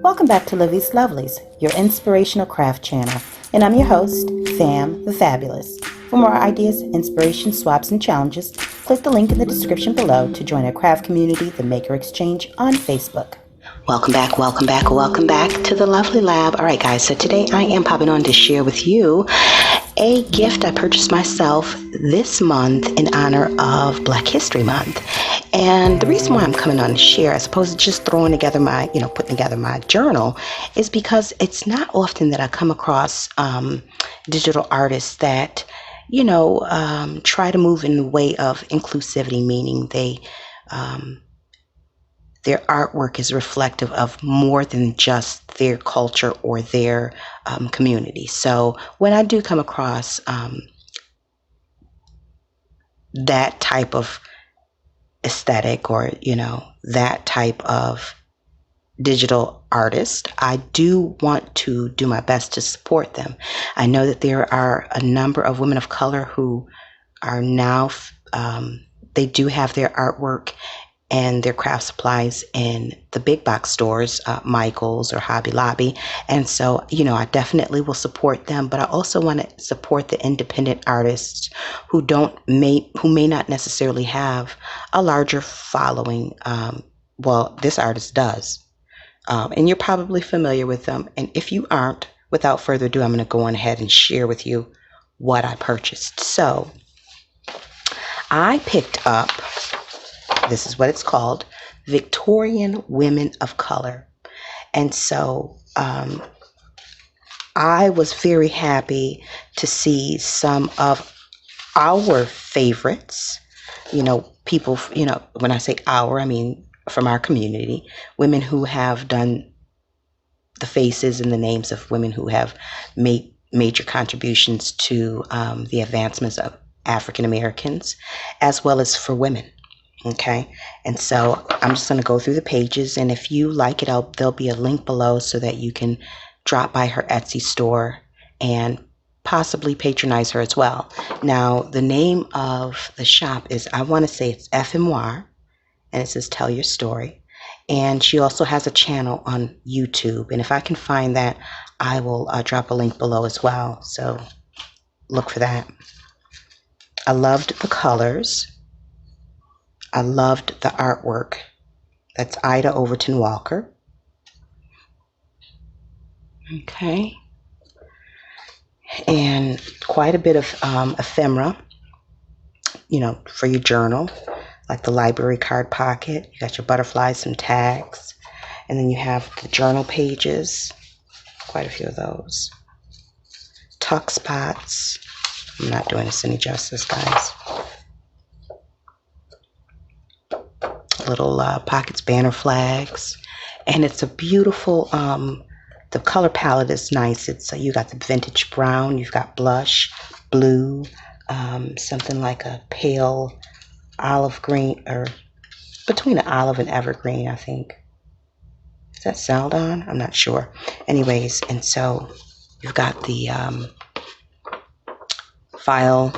Welcome back to Livie's Lovelies, your inspirational craft channel, and I'm your host, Fam the Fabulous. For more ideas, inspiration, swaps, and challenges, click the link in the description below to join our craft community, the Maker Exchange, on Facebook. Welcome back to the Lovely Lab. All right, guys, so today I am popping on to share with you a gift I purchased myself this month in honor of Black History Month. And the reason why I'm coming on to share, as opposed to just throwing together my, putting together my journal, is because it's not often that I come across digital artists that, try to move in the way of inclusivity, meaning their artwork is reflective of more than just their culture or their community. So when I do come across that type of aesthetic or, that type of digital artist, I do want to do my best to support them. I know that there are a number of women of color who are now, they do have their artwork and their craft supplies in the big box stores, Michael's or Hobby Lobby. And so, I definitely will support them, but I also want to support the independent artists who may not necessarily have a larger following. Well, this artist does. And you're probably familiar with them. And if you aren't, without further ado, I'm going to go on ahead and share with you what I purchased. So I picked up, this is what it's called, Victorian Women of Color. And so I was very happy to see some of our favorites, people, when I say our, I mean from our community, women who have done the faces and the names of women who have made major contributions to the advancements of African Americans, as well as for women. Okay, and so I'm just going to go through the pages, and if you like it, there'll be a link below so that you can drop by her Etsy store and possibly patronize her as well. Now, the name of the shop is, I want to say it's Ephemoire, and it says Tell Your Story. And she also has a channel on YouTube, and if I can find that, I will drop a link below as well. So look for that. I loved the colors. I loved the artwork. That's Ida Overton Walker. Okay. And quite a bit of ephemera, for your journal, like the library card pocket. You got your butterflies, some tags, and then you have the journal pages, quite a few of those. Tuck spots. I'm not doing this any justice, guys. Little pockets, banner flags, and it's a beautiful, the color palette is nice. It's you got the vintage brown, you've got blush, blue, something like a pale olive green, or between an olive and evergreen, I think. Is that Celadon? I'm not sure. Anyways, and so you've got the file.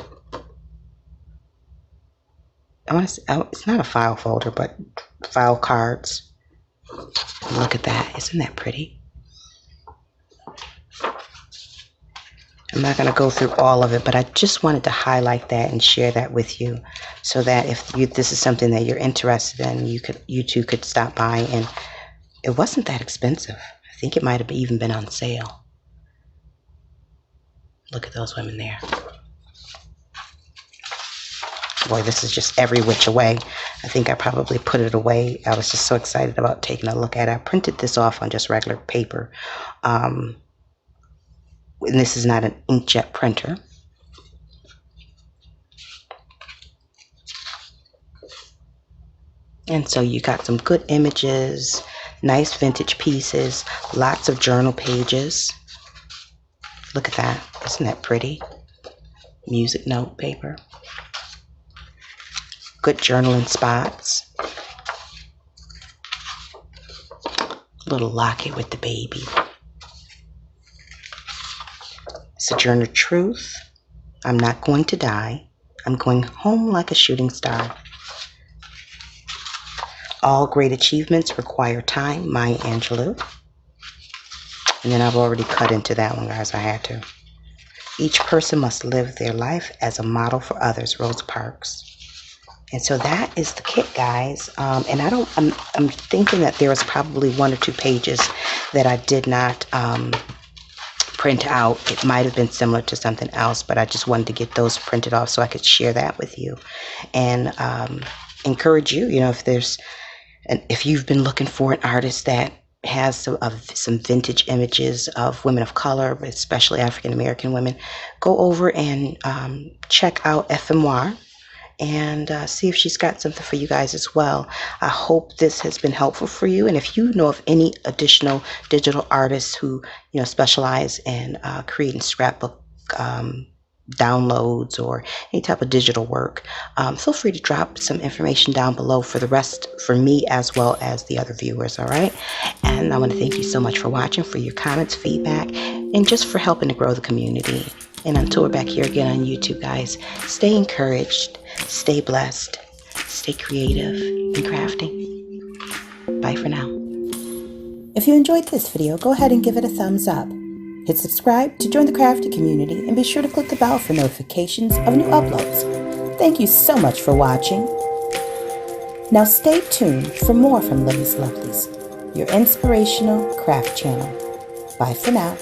I want to say, it's not a file folder, but file cards. Look at that. Isn't that pretty? I'm not going to go through all of it, but I just wanted to highlight that and share that with you so that if this is something that you're interested in, you too could stop by. And it wasn't that expensive. I think it might have even been on sale. Look at those women there. Boy, this is just every which way. I think I probably put it away. I was just so excited about taking a look at it. I printed this off on just regular paper. And this is not an inkjet printer. And so you got some good images, nice vintage pieces, lots of journal pages. Look at that. Isn't that pretty? Music note paper. Good journaling spots. Little locket with the baby. Sojourner Truth. I'm not going to die. I'm going home like a shooting star. All great achievements require time. Maya Angelou. And then I've already cut into that one, guys. I had to. Each person must live their life as a model for others. Rosa Parks. And so that is the kit, guys. And I'm thinking that there was probably 1 or 2 pages that I did not print out. It might have been similar to something else, but I just wanted to get those printed off so I could share that with you. And encourage you, if you've been looking for an artist that has some vintage images of women of color, especially African American women, go over and check out Ephemoire and see if she's got something for you guys as well. I hope this has been helpful for you. And if you know of any additional digital artists who specialize in creating scrapbook downloads or any type of digital work, feel free to drop some information down below for me as well as the other viewers. All right, and I want to thank you so much for watching, for your comments, feedback, and just for helping to grow the community. And until we're back here again on YouTube, guys, stay encouraged, stay blessed, stay creative and crafting. Bye for now. If you enjoyed this video, go ahead and give it a thumbs up. Hit subscribe to join the crafty community, and be sure to click the bell for notifications of new uploads. Thank you so much for watching. Now stay tuned for more from Livie's Lovelies, your inspirational craft channel. Bye for now.